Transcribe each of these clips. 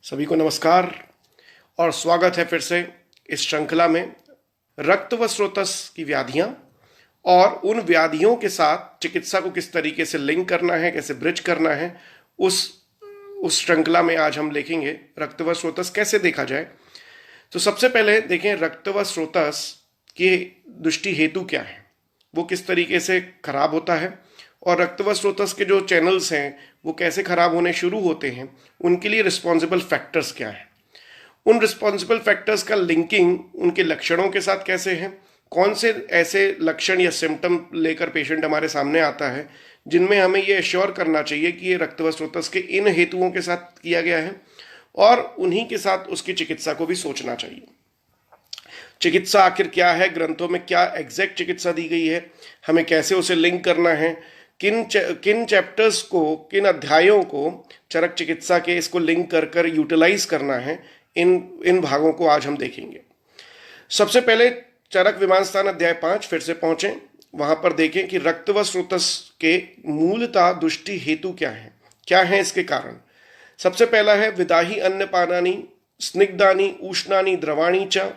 सभी को नमस्कार और स्वागत है फिर से इस श्रृंखला में रक्त व स्रोतस की व्याधियां और उन व्याधियों के साथ चिकित्सा को किस तरीके से लिंक करना है, कैसे ब्रिज करना है। उस उस श्रृंखला में आज हम देखेंगे रक्त व स्रोतस कैसे देखा जाए। तो सबसे पहले देखें रक्त व स्रोतस की दृष्टि हेतु क्या है, वो किस तरीके से खराब होता है और रक्त व स्रोतस के जो चैनल्स हैं वो कैसे खराब होने शुरू होते हैं, उनके लिए रिस्पॉन्सिबल फैक्टर्स क्या है, उन रिस्पॉन्सिबल फैक्टर्स का लिंकिंग उनके लक्षणों के साथ कैसे है, कौन से ऐसे लक्षण या सिम्टम लेकर पेशेंट हमारे सामने आता है जिनमें हमें ये एश्योर करना चाहिए कि ये रक्त व स्रोतस के इन हेतुओं के साथ किया गया है और उन्हीं के साथ उसकी चिकित्सा को भी सोचना चाहिए। चिकित्सा आखिर क्या है, ग्रंथों में क्या एग्जैक्ट चिकित्सा दी गई है, हमें कैसे उसे लिंक करना है, किन चैप्टर्स को, किन अध्यायों को चरक चिकित्सा के इसको लिंक कर कर यूटिलाइज करना है, इन भागों को आज हम देखेंगे। सबसे पहले चरक विमान स्थान अध्याय 5 फिर से पहुंचें, वहां पर देखें कि रक्त व स्रोतस के मूलतः दुष्टि हेतु क्या है इसके कारण। सबसे पहला है विदाही अन्नपानानि स्निग्धानि उष्णानि द्रवाणी च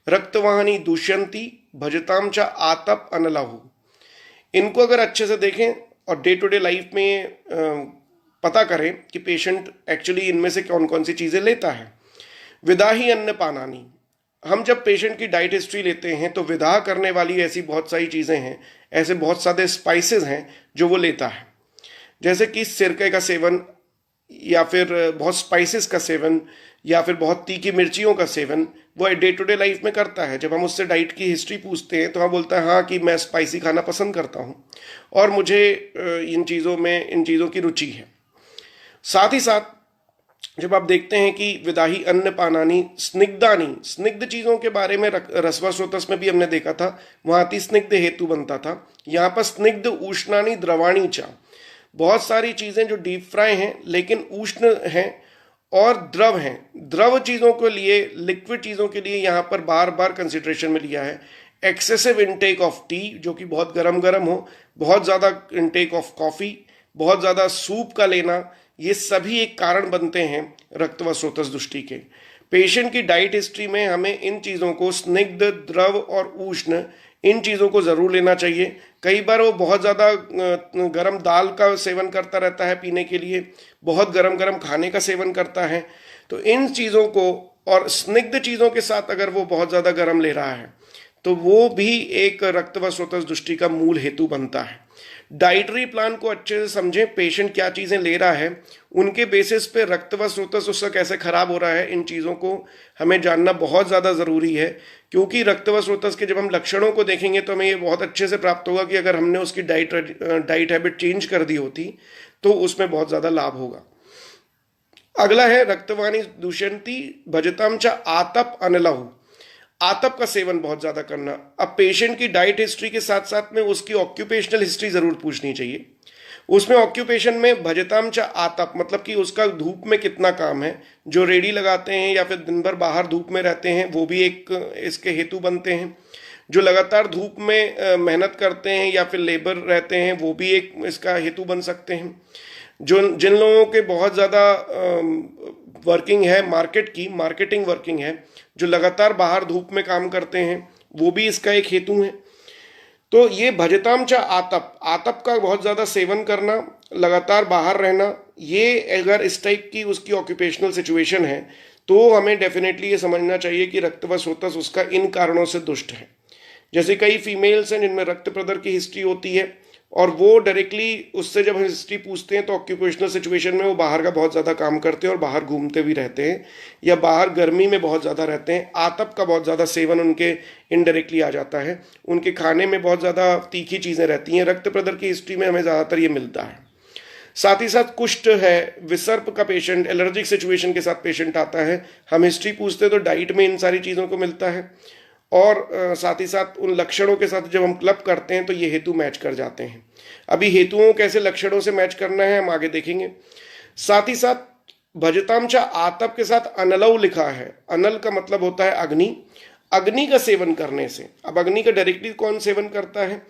रक्तवाहनी दुष्यंती भजताम च आतप अनलाहु। इनको अगर अच्छे से देखें और डे टू डे लाइफ में पता करें कि पेशेंट एक्चुअली इनमें से कौन कौन सी चीज़ें लेता है। विदाही अन्नपानानि, हम जब पेशेंट की डाइट हिस्ट्री लेते हैं तो विदाह करने वाली ऐसी बहुत सारी चीज़ें हैं, ऐसे बहुत सारे स्पाइसेस हैं जो वो लेता है, जैसे कि सिरके का सेवन या फिर बहुत स्पाइसेस का सेवन या फिर बहुत तीखी मिर्चियों का सेवन वो डे टू डे लाइफ में करता है। जब हम उससे डाइट की हिस्ट्री पूछते हैं तो हाँ बोलता है हाँ कि मैं स्पाइसी खाना पसंद करता हूँ और मुझे इन चीज़ों की रुचि है। साथ ही साथ जब आप देखते हैं कि विदाही अन्नपानानि स्निग्धानि, स्निग्ध चीज़ों के बारे में रसवा स्रोतस में भी हमने देखा था, वहाँ अति स्निग्ध हेतु बनता था। यहाँ पर स्निग्ध उष्णानि द्रवाणी चा, बहुत सारी चीज़ें जो डीप फ्राई हैं लेकिन उष्ण हैं और द्रव हैं। द्रव चीज़ों के लिए, लिक्विड चीज़ों के लिए यहाँ पर बार बार कंसिडरेशन में लिया है। एक्सेसिव इनटेक ऑफ टी जो कि बहुत गरम हो, बहुत ज़्यादा इनटेक ऑफ कॉफ़ी, बहुत ज़्यादा सूप का लेना, ये सभी एक कारण बनते हैं रक्त व स्रोतस दुष्टि के। पेशेंट की डाइट हिस्ट्री में हमें इन चीज़ों को स्निग्ध, द्रव और उष्ण, इन चीज़ों को ज़रूर लेना चाहिए। कई बार वो बहुत ज़्यादा गर्म दाल का सेवन करता रहता है पीने के लिए, बहुत गरम गरम खाने का सेवन करता है, तो इन चीज़ों को और स्निग्ध चीज़ों के साथ अगर वो बहुत ज़्यादा गर्म ले रहा है तो वो भी एक रक्त व स्रोतस दुष्टि का मूल हेतु बनता है। डाइटरी प्लान को अच्छे से समझें, पेशेंट क्या चीज़ें ले रहा है, उनके बेसिस पे रक्त व स्रोतस उसका कैसे खराब हो रहा है, इन चीज़ों को हमें जानना बहुत ज़्यादा ज़रूरी है। क्योंकि रक्त व स्रोतस के जब हम लक्षणों को देखेंगे तो हमें ये बहुत अच्छे से प्राप्त होगा कि अगर हमने उसकी डाइट हैबिट चेंज कर दी होती तो उसमें बहुत ज़्यादा लाभ होगा। अगला है रक्तवानी दुष्यंती भजताम च आतप अनलहु, आतप का सेवन बहुत ज़्यादा करना। अब पेशेंट की डाइट हिस्ट्री के साथ साथ में उसकी ऑक्यूपेशनल हिस्ट्री ज़रूर पूछनी चाहिए। उसमें ऑक्यूपेशन में भजताम च आतप मतलब कि उसका धूप में कितना काम है, जो रेडी लगाते हैं या फिर दिन भर बाहर धूप में रहते हैं वो भी एक इसके हेतु बनते हैं। जो लगातार धूप में मेहनत करते हैं या फिर लेबर रहते हैं वो भी एक इसका हेतु बन सकते हैं। जिन लोगों के बहुत ज़्यादा वर्किंग है मार्केटिंग वर्किंग है, जो लगातार बाहर धूप में काम करते हैं वो भी इसका एक हेतु है। तो ये भजताम च आतप का बहुत ज़्यादा सेवन करना, लगातार बाहर रहना, ये अगर इस टाइप की उसकी ऑक्यूपेशनल सिचुएशन है तो हमें डेफिनेटली ये समझना चाहिए कि रक्त व स्रोतस उसका इन कारणों से दुष्ट है। जैसे कई फीमेल्स हैं जिनमें रक्त प्रदर की हिस्ट्री होती है और वो डायरेक्टली उससे जब हम हिस्ट्री पूछते हैं तो ऑक्यूपेशनल सिचुएशन में वो बाहर का बहुत ज़्यादा काम करते हैं और बाहर घूमते भी रहते हैं या बाहर गर्मी में बहुत ज़्यादा रहते हैं। आतप का बहुत ज़्यादा सेवन उनके इनडायरेक्टली आ जाता है, उनके खाने में बहुत ज़्यादा तीखी चीज़ें रहती हैं। रक्त प्रदर की हिस्ट्री में हमें ज़्यादातर ये मिलता है। साथ ही साथ कुष्ठ है, विसर्प का पेशेंट, एलर्जिक सिचुएशन के साथ पेशेंट आता है, हम हिस्ट्री पूछते हैं तो डाइट में इन सारी चीज़ों को मिलता है और साथ ही साथ उन लक्षणों के साथ जब हम क्लब करते हैं तो ये हेतु मैच कर जाते हैं। अभी हेतुओं कैसे लक्षणों से मैच करना है हम आगे देखेंगे। साथ ही साथ भजताम च आतप के साथ अनलव लिखा है। अनल का मतलब होता है अग्नि, अग्नि का सेवन करने से। अब अग्नि का डायरेक्टली कौन सेवन करता है,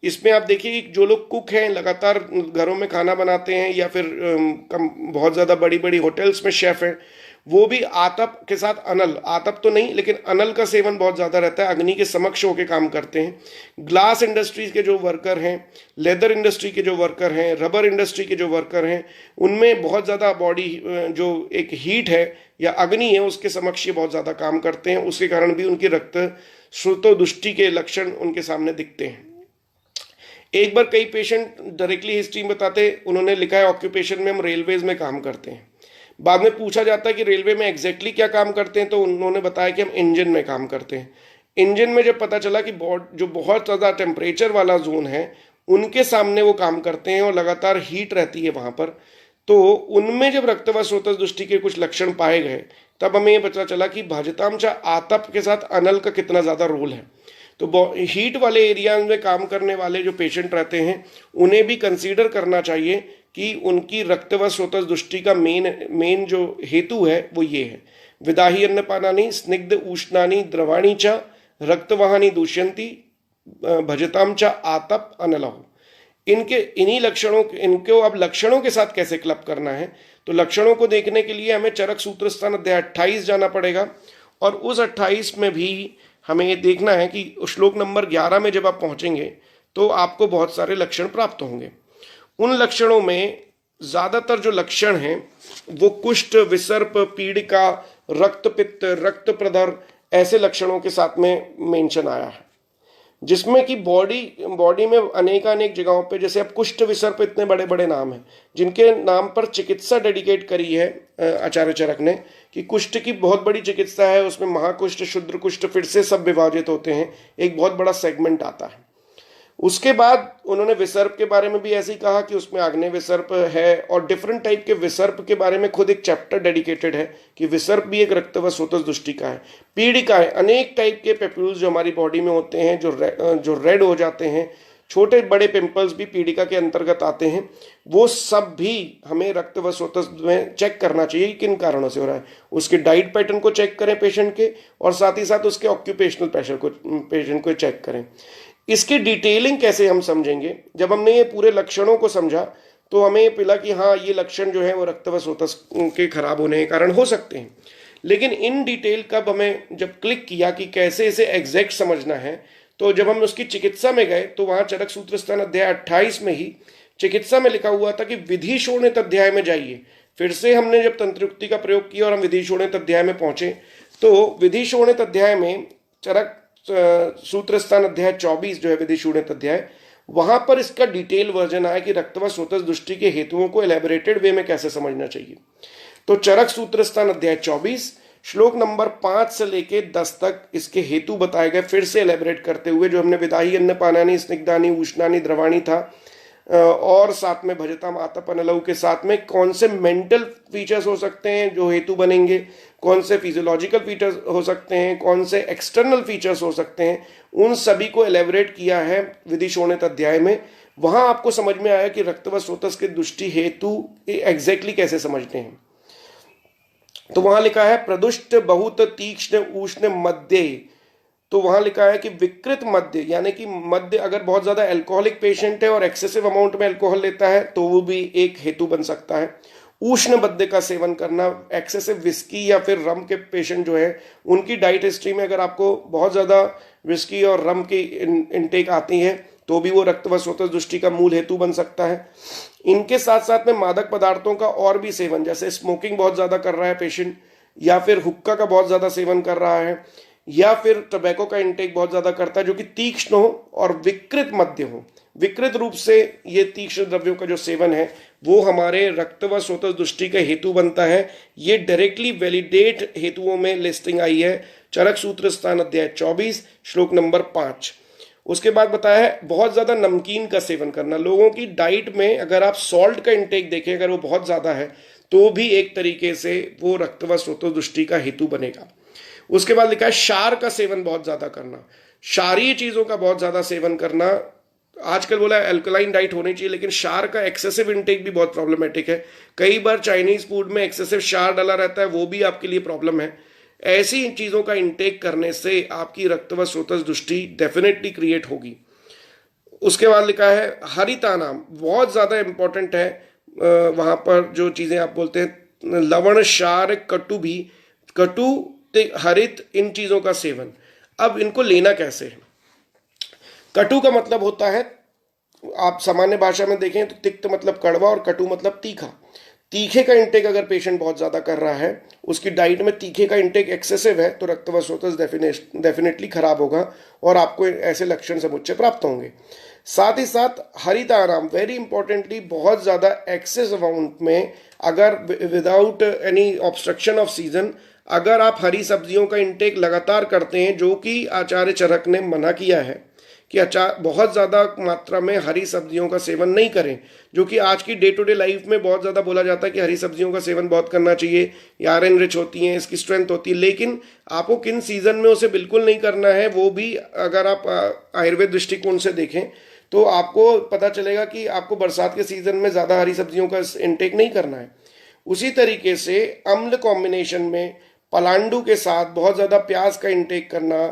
इसमें आप देखिए कि जो लोग कुक हैं, लगातार घरों में खाना बनाते हैं या फिर बहुत ज़्यादा बड़ी बड़ी होटल्स में शेफ़ हैं, वो भी आतप के साथ अनल, आतप तो नहीं लेकिन अनल का सेवन बहुत ज़्यादा रहता है, अग्नि के समक्ष होकर काम करते हैं। ग्लास इंडस्ट्रीज के जो वर्कर हैं, लेदर इंडस्ट्री के जो वर्कर हैं, रबर इंडस्ट्री के जो वर्कर हैं, उनमें बहुत ज़्यादा बॉडी जो एक हीट है या अग्नि है उसके समक्ष ये बहुत ज़्यादा काम करते हैं, उसके कारण भी उनकी रक्त श्रुतोदुष्टि के लक्षण उनके सामने दिखते हैं। एक बार कई पेशेंट डायरेक्टली हिस्ट्री में बताते, उन्होंने लिखा है ऑक्यूपेशन में हम रेलवेज में काम करते हैं। बाद में पूछा जाता है कि रेलवे में एग्जैक्टली क्या काम करते हैं, तो उन्होंने बताया कि हम इंजन में काम करते हैं। इंजन में जब पता चला कि जो बहुत ज़्यादा टेम्परेचर वाला जोन है उनके सामने वो काम करते हैं और लगातार हीट रहती है वहाँ पर, तो उनमें जब रक्त व स्रोतस दृष्टि के कुछ लक्षण पाए गए तब हमें ये पता चला कि भाजतामच आतप के साथ अनल का कितना ज़्यादा रोल है। तो हीट वाले एरिया में काम करने वाले जो पेशेंट रहते हैं उन्हें भी कंसीडर करना चाहिए कि उनकी रक्त व स्रोतस दृष्टि का मेन जो हेतु है वो ये है। विदाही अन्नपानानि स्निग्ध उष्णानि द्रवाणी च रक्तवाहानि दूष्यंती भजतामच आतप अनलहो। इन्हीं लक्षणों, इनको अब लक्षणों के साथ कैसे क्लब करना है, तो लक्षणों को देखने के लिए हमें चरक सूत्र स्थान अध्याय 28 जाना पड़ेगा और उस 28 में भी हमें ये देखना है कि श्लोक नंबर 11 में जब आप पहुंचेंगे तो आपको बहुत सारे लक्षण प्राप्त होंगे। उन लक्षणों में ज्यादातर जो लक्षण हैं वो कुष्ठ, विसर्प, पीड़िका, रक्तपित्त, रक्त प्रदर ऐसे लक्षणों के साथ में मेंशन आया है, जिसमें कि बॉडी में अनेकानेक जगहों पे, जैसे अब कुष्ठ, विसर्प इतने बड़े बड़े नाम हैं जिनके नाम पर चिकित्सा डेडिकेट करी है आचार्य चरक ने कि कुष्ठ की बहुत बड़ी चिकित्सा है, उसमें महाकुष्ठ, क्षुद्र कुष्ठ फिर से सब विभाजित होते हैं, एक बहुत बड़ा सेगमेंट आता है। उसके बाद उन्होंने विसर्प के बारे में भी ऐसे ही कहा कि उसमें आग्नेय विसर्प है और डिफरेंट टाइप के विसर्प के बारे में खुद एक चैप्टर डेडिकेटेड है कि विसर्प भी एक रक्त व स्रोतस दृष्टि का है। पीड़िकाएं, अनेक टाइप के पेप्यूल्स जो हमारी बॉडी में होते हैं जो रेड हो जाते हैं, छोटे बड़े पिंपल्स भी पीड़िका के अंतर्गत आते हैं, वो सब भी हमें रक्त व स्रोतस में चेक करना चाहिए किन कारणों से हो रहा है। उसके डाइट पैटर्न को चेक करें पेशेंट के, और साथ ही साथ उसके ऑक्यूपेशनल प्रेशर को पेशेंट को चेक करें। इसकी डिटेलिंग कैसे हम समझेंगे, जब हमने ये पूरे लक्षणों को समझा तो हमें ये मिला कि हाँ ये लक्षण जो है वो रक्त व स्रोतस के खराब होने के कारण हो सकते हैं। लेकिन इन डिटेल कब हमें जब क्लिक किया कि कैसे इसे एग्जैक्ट समझना है, तो जब हम उसकी चिकित्सा में गए तो वहां चरक सूत्र स्थान अध्याय 28 में ही चिकित्सा में लिखा हुआ था कि विधि शोणित अध्याय में जाइए। फिर से हमने जब तंत्रयुक्ति का प्रयोग किया और हम विधि शोणित अध्याय में पहुंचे तो विधि शोणित अध्याय में चरक सूत्र स्थान अध्याय 24 जो है विधि शोणित अध्याय, वहां पर इसका डिटेल वर्जन आया कि रक्त व स्रोतस दृष्टि के हेतुओं को एलेबोरेटेड वे में कैसे समझना चाहिए। तो चरक सूत्र स्थान अध्याय 24 श्लोक नंबर 5 से लेके 10 तक इसके हेतु बताए गए, फिर से एलेबोरेट करते हुए, जो हमने विदाही अन्नपानानि स्निग्धानि उष्णानि द्रवाणी था और साथ में भजताम आतप अनलहु के साथ में कौन से मेंटल फीचर्स हो सकते हैं जो हेतु बनेंगे, कौन से फिजियोलॉजिकल फीचर्स हो सकते हैं, कौन से एक्सटर्नल फीचर्स हो सकते हैं, उन सभी को एलेबोरेट किया है विधि शोणित अध्याय में। वहां आपको समझ में आया कि रक्त व स्रोतस के दृष्टि हेतु एग्जैक्टली कैसे समझते हैं। तो वहां लिखा है प्रदुष्ट बहुत तीक्ष्ण उष्ण मध्य, तो वहां लिखा है कि विकृत मध्य, यानी कि मध्य अगर बहुत ज्यादा अल्कोहलिक पेशेंट है और एक्सेसिव अमाउंट में अल्कोहल लेता है तो वो भी एक हेतु बन सकता है। उष्ण मद्य का सेवन करना, एक्सेसिव विस्की या फिर रम के पेशेंट जो है उनकी डाइट हिस्ट्री में अगर आपको बहुत ज़्यादा विस्की और रम की इनटेक आती है तो भी वो रक्त व स्रोतस दृष्टि का मूल हेतु बन सकता है। इनके साथ साथ में मादक पदार्थों का और भी सेवन, जैसे स्मोकिंग बहुत ज़्यादा कर रहा है पेशेंट, या फिर हुक्का का बहुत ज़्यादा सेवन कर रहा है, या फिर टबैको का इंटेक बहुत ज़्यादा करता है जो कि तीक्ष्ण हो और विकृत मद्य हो। विकृत रूप से ये तीक्ष्ण द्रव्यों का जो सेवन है वो हमारे रक्त व स्रोतस दृष्टि का हेतु बनता है। ये डायरेक्टली वैलिडेट हेतुओं में लिस्टिंग आई है चरक सूत्र स्थान अध्याय 24 श्लोक नंबर 5। उसके बाद बताया है बहुत ज़्यादा नमकीन का सेवन करना। लोगों की डाइट में अगर आप सॉल्ट का इंटेक देखें, अगर वो बहुत ज़्यादा है तो भी एक तरीके से वो रक्त व स्रोतस दृष्टि का हेतु बनेगा। उसके बाद लिखा है क्षार का सेवन बहुत ज्यादा करना, क्षारीय चीजों का बहुत ज्यादा सेवन करना। आजकल बोला अल्कलाइन डाइट होनी चाहिए, लेकिन क्षार का एक्सेसिव इंटेक भी बहुत प्रॉब्लमेटिक है। कई बार चाइनीज फूड में एक्सेसिव क्षार डाला रहता है, वो भी आपके लिए प्रॉब्लम है। ऐसी चीजों का इंटेक करने से आपकी रक्त व स्रोतस दृष्टि डेफिनेटली क्रिएट होगी। उसके बाद लिखा है हरितानाम, बहुत ज्यादा इंपॉर्टेंट है। वहां पर जो चीजें आप बोलते हैं लवण, क्षार, कटु भी, कटु, हरित, इन चीजों का सेवन। अब इनको लेना कैसे है? कटु का मतलब होता है, आप सामान्य भाषा में देखें तो तिक्त मतलब कड़वा और कटु मतलब तीखा। तीखे का इंटेक अगर पेशेंट बहुत ज़्यादा कर रहा है, उसकी डाइट में तीखे का इंटेक एक्सेसिव है, तो रक्त व स्रोतस डेफिनेटली खराब होगा और आपको ऐसे लक्षण समुच्चय प्राप्त होंगे। साथ ही साथ हरित आहार, वेरी इंपॉर्टेंटली, बहुत ज़्यादा एक्सेस अमाउंट में, अगर without any obstruction off season, अगर आप हरी सब्जियों का इंटेक लगातार करते हैं, जो कि आचार्य चरक ने मना किया है कि बहुत ज़्यादा मात्रा में हरी सब्जियों का सेवन नहीं करें, जो कि आज की डे टू डे लाइफ में बहुत ज़्यादा बोला जाता है कि हरी सब्जियों का सेवन बहुत करना चाहिए, ये आयरन रिच होती हैं, इसकी स्ट्रेंथ होती है, लेकिन आपको किन सीजन में उसे बिल्कुल नहीं करना है, वो भी अगर आप आयुर्वेद दृष्टिकोण से देखें तो आपको पता चलेगा कि आपको बरसात के सीजन में ज़्यादा हरी सब्जियों का इंटेक नहीं करना है। उसी तरीके से अम्ल कॉम्बिनेशन में पलांडू के साथ बहुत ज़्यादा प्याज का इंटेक करना,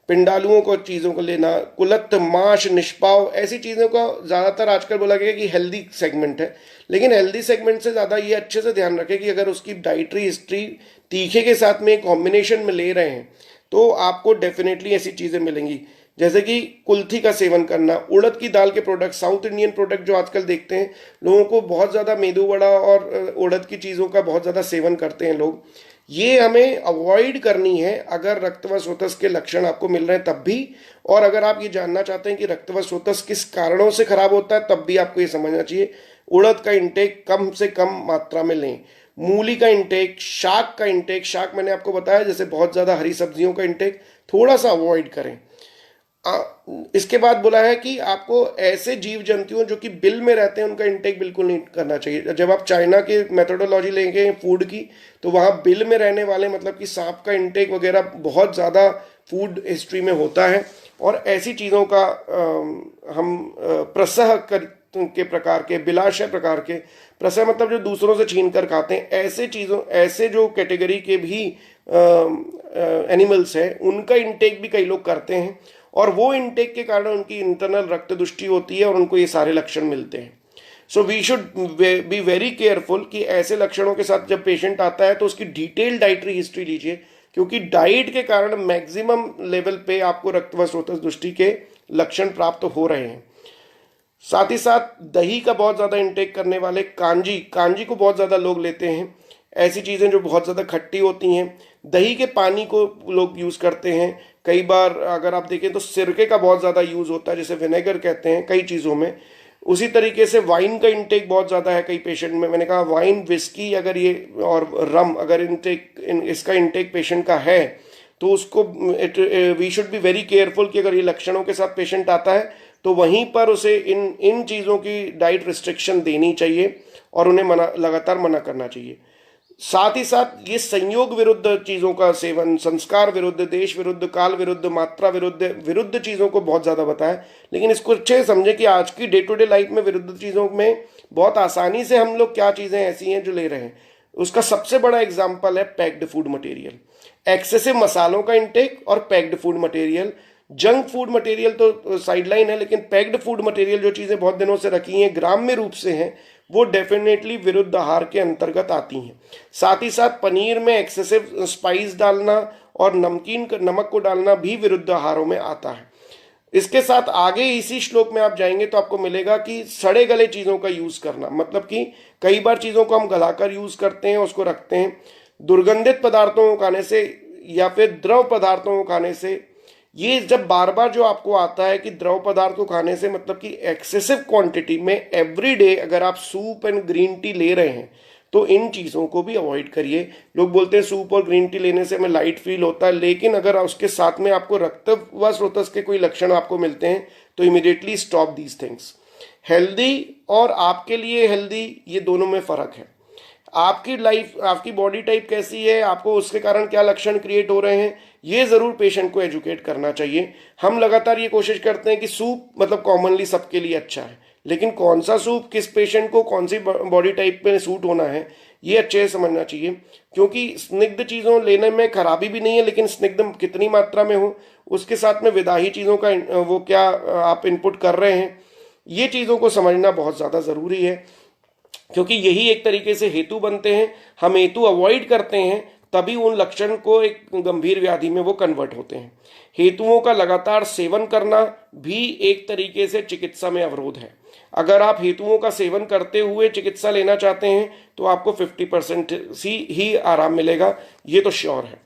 पिंडालुओं को चीज़ों को लेना, कुलत्थ, माश, निष्पाव, ऐसी चीज़ों का ज़्यादातर आजकल बोला गया कि हेल्दी सेगमेंट है, लेकिन हेल्दी सेगमेंट से ज़्यादा ये अच्छे से ध्यान रखें कि अगर उसकी डाइटरी हिस्ट्री तीखे के साथ में कॉम्बिनेशन में ले रहे हैं तो आपको डेफिनेटली ऐसी चीज़ें मिलेंगी, जैसे कि कुल्थी का सेवन करना, उड़द की दाल के प्रोडक्ट, साउथ इंडियन प्रोडक्ट जो आजकल देखते हैं, लोगों को बहुत ज़्यादा मेदू वड़ा और उड़द की चीज़ों का बहुत ज़्यादा सेवन करते हैं लोग, ये हमें अवॉइड करनी है अगर रक्त व स्रोतस के लक्षण आपको मिल रहे हैं तब भी। और अगर आप ये जानना चाहते हैं कि रक्त व स्रोतस किस कारणों से खराब होता है, तब भी आपको ये समझना चाहिए उड़द का इंटेक कम से कम मात्रा में लें, मूली का इंटेक, शाक का इंटेक, शाक मैंने आपको बताया जैसे बहुत ज़्यादा हरी सब्जियों का इंटेक थोड़ा सा अवॉइड करें। इसके बाद बोला है कि आपको ऐसे जीव जंतुओं जो कि बिल में रहते हैं उनका इंटेक बिल्कुल नहीं करना चाहिए। जब आप चाइना के मेथोडोलॉजी लेंगे फूड की तो वहाँ बिल में रहने वाले मतलब कि सांप का इंटेक वगैरह बहुत ज़्यादा फूड हिस्ट्री में होता है, और ऐसी चीज़ों का हम प्रसह के प्रकार के, बिलाशय प्रकार के, प्रसह मतलब जो दूसरों से छीन कर खाते हैं, ऐसे चीज़ों, ऐसे जो कैटेगरी के भी एनिमल्स हैं उनका इंटेक भी कई लोग करते हैं, और वो इंटेक के कारण उनकी इंटरनल रक्त दुष्टि होती है और उनको ये सारे लक्षण मिलते हैं। So we should be very careful कि ऐसे लक्षणों के साथ जब पेशेंट आता है तो उसकी डिटेल डाइटरी हिस्ट्री लीजिए, क्योंकि डाइट के कारण मैक्सिमम लेवल पे आपको रक्त व स्रोतस दुष्टि के लक्षण प्राप्त हो रहे हैं। साथ ही साथ दही का बहुत ज़्यादा इंटेक करने वाले, कांजी को बहुत ज़्यादा लोग लेते हैं, ऐसी चीज़ें जो बहुत ज़्यादा खट्टी होती हैं। दही के पानी को लोग यूज़ करते हैं, कई बार अगर आप देखें तो सिरके का बहुत ज़्यादा यूज़ होता है, जैसे विनेगर कहते हैं कई चीज़ों में। उसी तरीके से वाइन का इंटेक बहुत ज़्यादा है कई पेशेंट में। मैंने कहा वाइन, विस्की अगर ये और रम अगर इसका इंटेक पेशेंट का है तो उसको we should be very careful कि अगर ये लक्षणों के साथ पेशेंट आता है तो वहीं पर उसे इन चीज़ों की डाइट रिस्ट्रिक्शन देनी चाहिए और उन्हें लगातार मना करना चाहिए। साथ ही साथ ये संयोग विरुद्ध चीज़ों का सेवन, संस्कार विरुद्ध, देश विरुद्ध, काल विरुद्ध, मात्रा विरुद्ध चीज़ों को बहुत ज़्यादा बताया, लेकिन इसको अच्छे समझे कि आज की डे टू डे लाइफ में विरुद्ध चीज़ों में बहुत आसानी से हम लोग क्या चीज़ें ऐसी हैं जो ले रहे हैं। उसका सबसे बड़ा एग्जाम्पल है पैक्ड फूड मटेरियल, एक्सेसिव मसालों का इंटेक और packed food material. Junk food material तो साइडलाइन है, लेकिन पैक्ड फूड मटेरियल जो चीज़ें बहुत दिनों से रखी हैं, ग्राम्य रूप से हैं, वो डेफिनेटली विरुद्ध आहार के अंतर्गत आती हैं। साथ ही साथ पनीर में एक्सेसिव स्पाइस डालना और नमक को डालना भी विरुद्ध आहारों में आता है। इसके साथ आगे इसी श्लोक में आप जाएंगे तो आपको मिलेगा कि सड़े गले चीज़ों का यूज़ करना, मतलब कि कई बार चीज़ों को हम गलाकर यूज़ करते हैं, उसको रखते हैं। दुर्गंधित पदार्थों को खाने से या फिर द्रव पदार्थों को खाने से, ये जब बार बार जो आपको आता है कि द्रव पदार्थ को खाने से मतलब कि एक्सेसिव क्वांटिटी में एवरी डे अगर आप सूप एंड ग्रीन टी ले रहे हैं तो इन चीज़ों को भी अवॉइड करिए। लोग बोलते हैं सूप और ग्रीन टी लेने से हमें लाइट फील होता है, लेकिन अगर उसके साथ में आपको रक्त व स्रोतस के कोई लक्षण आपको मिलते हैं तो immediately stop these things. Healthy और आपके लिए हेल्दी, ये दोनों में फ़र्क है। आपकी लाइफ, आपकी बॉडी टाइप कैसी है, आपको उसके कारण क्या लक्षण क्रिएट हो रहे हैं, ये ज़रूर पेशेंट को एजुकेट करना चाहिए। हम लगातार ये कोशिश करते हैं कि सूप मतलब कॉमनली सबके लिए अच्छा है, लेकिन कौन सा सूप किस पेशेंट को कौन सी बॉडी टाइप में सूट होना है ये अच्छे से समझना चाहिए, क्योंकि स्निग्ध चीज़ों लेने में खराबी भी नहीं है, लेकिन स्निग्ध कितनी मात्रा में हो, उसके साथ में विदाही चीज़ों का वो क्या आप इनपुट कर रहे हैं, ये चीज़ों को समझना बहुत ज़्यादा ज़रूरी है। क्योंकि यही एक तरीके से हेतु बनते हैं। हम हेतु अवॉइड करते हैं तभी उन लक्षण को एक गंभीर व्याधि में वो कन्वर्ट होते हैं। हेतुओं का लगातार सेवन करना भी एक तरीके से चिकित्सा में अवरोध है। अगर आप हेतुओं का सेवन करते हुए चिकित्सा लेना चाहते हैं तो आपको 50% ही आराम मिलेगा, ये तो श्योर है।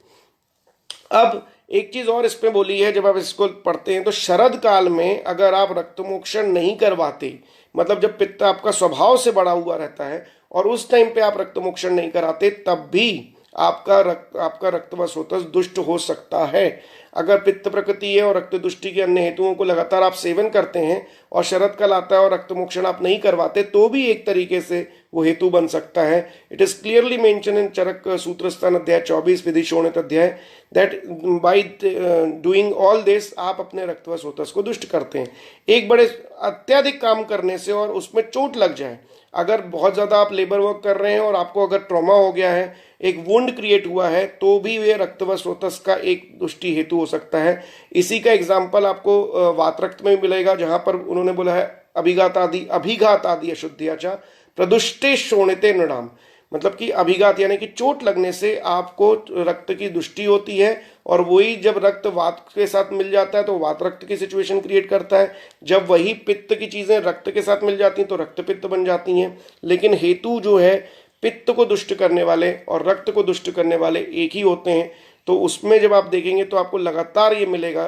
अब एक चीज और इसमें बोली है, जब आप इसको पढ़ते हैं तो शरद काल में अगर आप रक्तमोक्षण नहीं करवाते, मतलब जब पित्त आपका स्वभाव से बढ़ा हुआ रहता है और उस टाइम पे आप रक्तमोक्षण नहीं कराते, तब भी आपका रक्त व स्रोतस दुष्ट हो सकता है। अगर पित्त प्रकृति है और रक्त दुष्टि के अन्य हेतुओं को लगातार आप सेवन करते हैं और शरद काल आता है और रक्तमोक्षण आप नहीं करवाते, तो भी एक तरीके से वो हेतु बन सकता है। It is clearly mention in Charak Sutrasthan अध्याय 24 Vidhi Shonit adhyay that by doing all this आप अपने रक्त व स्रोतस को दुष्ट करते हैं। एक बड़े अत्यधिक काम करने से और उसमें चोट लग जाए, अगर बहुत ज़्यादा आप लेबर वर्क कर रहे हैं और आपको अगर ट्रॉमा हो गया है, एक वुंड क्रिएट हुआ है, तो भी वे रक्त व स्रोतस का एक दुष्टि हेतु हो सकता है। इसी का एग्जाम्पल आपको वातरक्त में मिलेगा, जहां पर उन्होंने बोला है अभिघात आदि अशुद्धियाचा प्रदुष्टे शोणिते नृणाम, मतलब कि अभिघात यानी कि चोट लगने से आपको रक्त की दुष्टि होती है, और वही जब रक्त वात के साथ मिल जाता है तो वात रक्त की सिचुएशन क्रिएट करता है। जब वही पित्त की चीजें रक्त के साथ मिल जाती हैं तो रक्त पित्त बन जाती हैं। लेकिन हेतु जो है पित्त को दुष्ट करने वाले और रक्त को दुष्ट करने वाले एक ही होते हैं। तो उसमें जब आप देखेंगे तो आपको लगातार ये मिलेगा